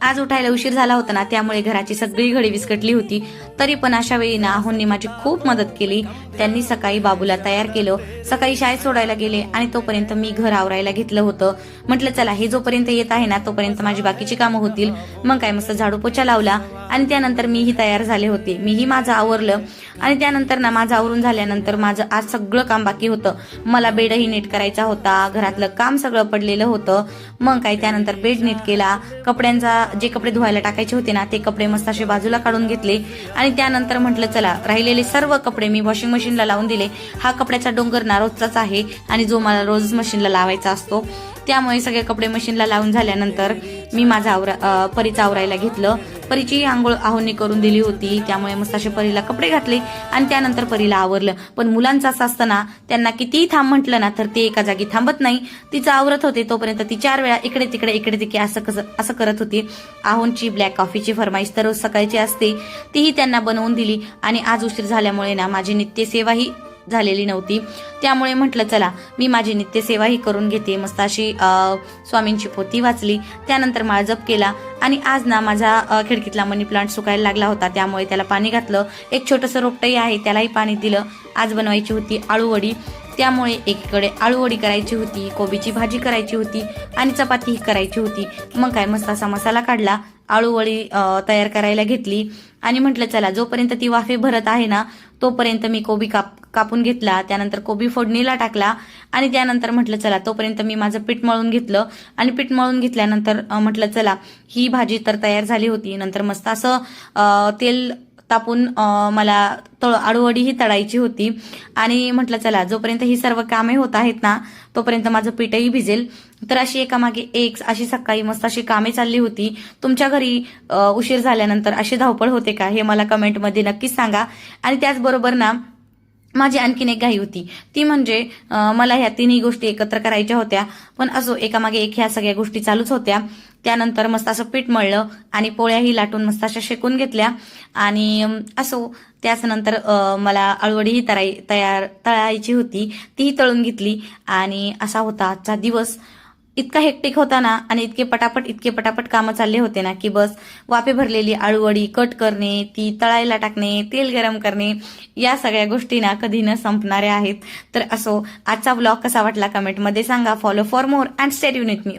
आज उठायला उशीर झाला होता ना, त्यामुळे घराची सगळी घडी विस्कटली होती. तरी पण अशा वेळी ना आहोंनी माझी खूप मदत केली. त्यांनी सकाळी बाबूला तयार केलं, सकाळी शाळेत सोडायला गेले आणि तोपर्यंत मी घर आवरायला घेतलं होतं. म्हटलं चला हे जोपर्यंत येत आहे ना तोपर्यंत माझी बाकीची कामं होतील. मग काय मस्त झाडू पोछा लावला आणि त्यानंतर मीही तयार झाले होते. मीही माझं आवरलं आणि त्यानंतर ना माझं आवरून झाल्यानंतर माझं आज सगळं काम बाकी होतं. मला बेडही नीट करायचा होता, घरातलं काम सगळं पडलेलं होतं. मग काय त्यानंतर बेड नीट केला, कपड्यांचा जे कपडे धुवायला टाकायचे होते ना ते कपडे मस्त असे बाजूला काढून घेतले आणि त्यानंतर म्हटलं चला राहिलेले सर्व कपडे मी वॉशिंग मशीनला लावून दिले. हा कपड्याचा डोंगर ना रोजचाच आहे आणि जो मला रोज मशीनला लावायचा असतो. त्यामुळे सगळे कपडे मशीनला लावून झाल्यानंतर मी माझा परीचा आवरायला घेतलं. परीची आंघोळ आहोंनी करून दिली होती, त्यामुळे मस्त असे परीला कपडे घातले आणि त्यानंतर परीला आवरलं. पण मुलांचं असं असतं ना, त्यांना कितीही थांब म्हटलं ना तर ते एका जागी थांबत नाही. तिचं आवरत होते तोपर्यंत ती 4 वेळा इकडे तिकडे असं करत होती. आहोंची ब्लॅक कॉफीची फरमाईश तर रोज सकाळची असते, तीही त्यांना बनवून दिली आणि आज उशीर झाल्यामुळे ना माझी नित्यसेवाही झालेली नव्हती. त्यामुळे म्हटलं चला मी माझी नित्यसेवाही करून घेते. मस्त अशी स्वामींची पोथी वाचली, त्यानंतर माळ जप केला आणि आज ना माझा खिडकीतला मनी प्लांट सुकायला लागला होता, त्यामुळे त्याला पाणी घातलं. एक छोटंसं रोपटंही आहे त्यालाही पाणी दिलं. आज बनवायची होती आळूवडी, त्यामुळे एकीकडे आळूवडी करायची होती, कोबीची भाजी करायची होती आणि चपाती करायची होती. मग काय मस्त असा मसाला काढला, आळूवडी तयार करायला घेतली आणि म्हटलं चला जोपर्यंत ती वाफे भरत आहे ना तोपर्यंत मी कोबी कापून घेतला. त्यानंतर कोबी फोडणीला टाकला आणि त्यानंतर म्हटलं चला तोपर्यंत मी माझं पीठ मळून घेतलं आणि पीठ मळून घेतल्यानंतर म्हटलं चला ही भाजी तर तयार झाली होती. नंतर मस्त असं तेल तापून मला आळूवडी ही तळायची होती आणि म्हटलं चला जोपर्यंत ही सर्व कामे होत आहेत ना तोपर्यंत माझं पीठही भिजेल. तर अशी एकामागे एक अशी सकाळी मस्त अशी कामे चालली होती. तुमच्या घरी उशीर झाल्यानंतर अशी धावपळ होते का हे मला कमेंटमध्ये नक्कीच सांगा. आणि त्याचबरोबर ना माझी आणखीन एक घाई होती, ती म्हणजे मला ह्या तिन्ही गोष्टी एकत्र करायच्या होत्या. पण असो एकामागे एक ह्या सगळ्या गोष्टी चालूच होत्या. त्यानंतर मस्त असं पीठ मळलं आणि पोळ्याही लाटून मस्त अशा शेकून घेतल्या आणि असो त्याच नंतर मला आळूवडीही तळायची होती, तीही तळून घेतली आणि असा होता आजचा दिवस. इतका हेक्टिक होता ना आणि इतके पटापट कामं चालले होते ना की बस वाफे भरलेली आळूवडी कट करणे, ती तळायला टाकणे, तेल गरम करणे, या सगळ्या गोष्टी ना कधी न संपणाऱ्या आहेत. तर असो आजचा ब्लॉग कसा वाटला कमेंटमध्ये सांगा. Follow for more and stay tune with me.